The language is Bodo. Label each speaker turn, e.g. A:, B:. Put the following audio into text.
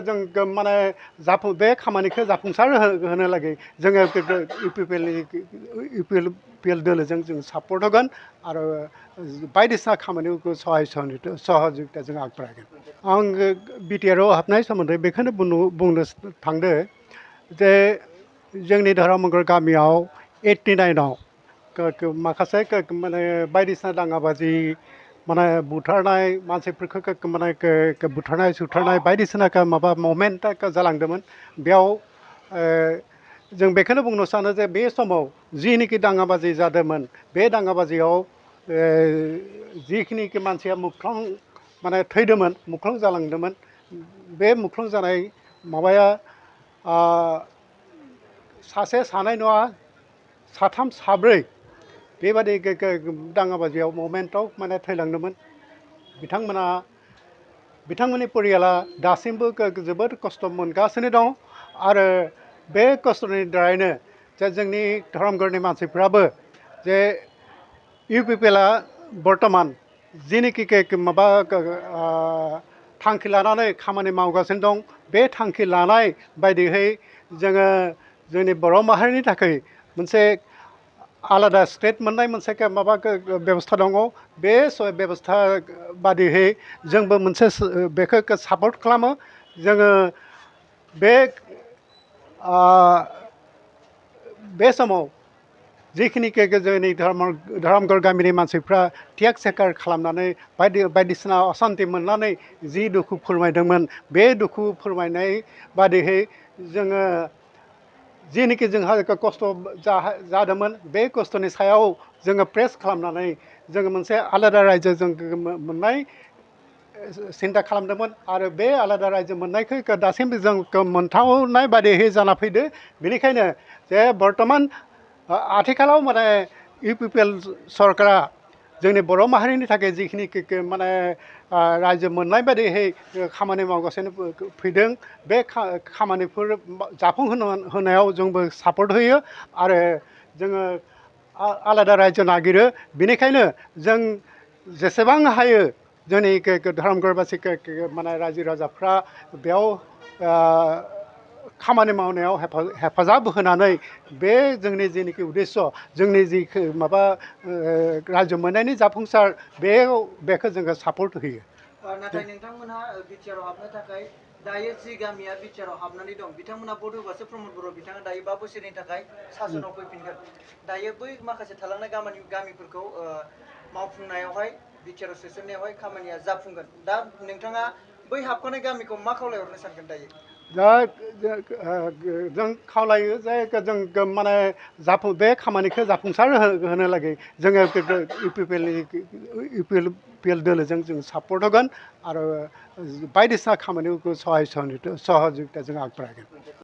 A: जों माने बे खामानिखौ जाफुंसार होनो लागै जोङो इउपिएल दोलोजों जों सापर्ट होगोन आरो बायदिसिना खामानिखौ सहजुगिता जों आगबारायगोन। आं बिटिआरआव हाबनाय सोमोन्दै बेखौनो बुंनो थांदो जे जोंनि धर्मगढ़ गामियाव 89आव माखासे माने बायदिसिना दाङाबाजि माने बुथारनाय मानसिफोरखौ माने बुथारनाय सुथारनाय बायदिसिना माबा मुभमेन्ट जालांदोंमोन बेयाव जों बेखौनो बुंनो सानो जे बे समाव जिनिखि दाङाबाजि जादोंमोन बे दाङाबाजियाव जिखिनिखि मानसिया मुख्लं माने थैदोंमोन मुख्लं जालांदोंमोन बे मुख्लं जानाय माबाया सासे सानै नङा साथाम साब्रै बेबादि दाङाबाजियाव मुभमेन्टआव माने थैलांदोंमोन बिथांमोननि परियाला दासिमबो जोबोद खस्थ' मोनगासिनो दं आरो बे खस्थ'नि दारैनो जे जोंनि धर्मगढ़नि मानसिफ्राबो जे इउपिपिएलआ बर्तमान जिनिखि माबा थांखि लानानै खामानि मावगासिनो दं बे थांखि लानाय बायदियै जोङो जोंनि बर' माहारिनि थाखाय मोनसे आलादा स्टेट मोननाय मोनसे माबा बेबस्था दङ बे बेबस्था बादियै जोंबो मोनसे बेखौ सापर्ट खालामो जोङो बे समाव जिखिनि जोंनि धर्मगढ़ गामिनि मानसिफ्रा त्याग सेकार खालामनानै बायदिसिना असान्ति मोननानै जि दुखु फोरमायदोंमोन बे दुखु फोरमायनाय बादियै जोङो जिनिखि जोंहा खस्थ' जादोंमोन बे खस्थ'नि सायाव जोङो प्रेस खालामनानै जोङो मोनसे आलादा रायजो जों मोननाय सिन्था खालामदोंमोन आरो बे आलादा रायजो मोननायखौ दासिमबो जों मोनथावनाय बादियै जाना फैदो बेनिखायनो जे बर्तमान आथिखालाव माने इउपिपिएल सरकारा जोंनि बर' माहारिनि थाखाय जिखिनि माने रायजो मोननाय बादियै खामानि मावगासिनो फैदों बे खामानिफोर जाफुंहोनायाव जोंबो सापर्ट होयो आरो जोङो आलादा रायजो नागिरो बेनिखायनो जों जेसेबां हायो जोंनि धर्मगढ़बासि माने रायजो राजाफ्रा बेयाव खामानि मावनायाव हेफाजाब होनानै बे जोंनि जिनिखि उद्देश्य जोंनि जि माबा रायजो मोननायनि जाफुंसार बेखौ जोङो सापर्ट होयो।
B: नाथाय नोंथांमोनहा बिटिआरआव हाबनो थाखाय दायो जि गामिया बिटिआरआव हाबनानै दं बिथांमोनहा भट होबासो प्रमद बर' बिथाङा दायो 5 बोसोरनि थाखाय सासनाव फैफिनगोन दायो बै माखासे थालांनाय गामिफोरखौ मावफुंनायावहाय बिटिआरआव सोसननायावहाय खामानिया जाफुंगोन दा नोंथाङा बै हाबखानाय गामिखौ मा खावलायहरनो सानगोन दायो?
A: दा जों खावलायो जे जों माने बे खामानिखौ जाफुंसार होनो लागै जोङो इउपिएल दोलोजों जों सापर्ट होगोन आरो बायदिसिना खामानिखौ सहजुगिता जों आगबारायगोन।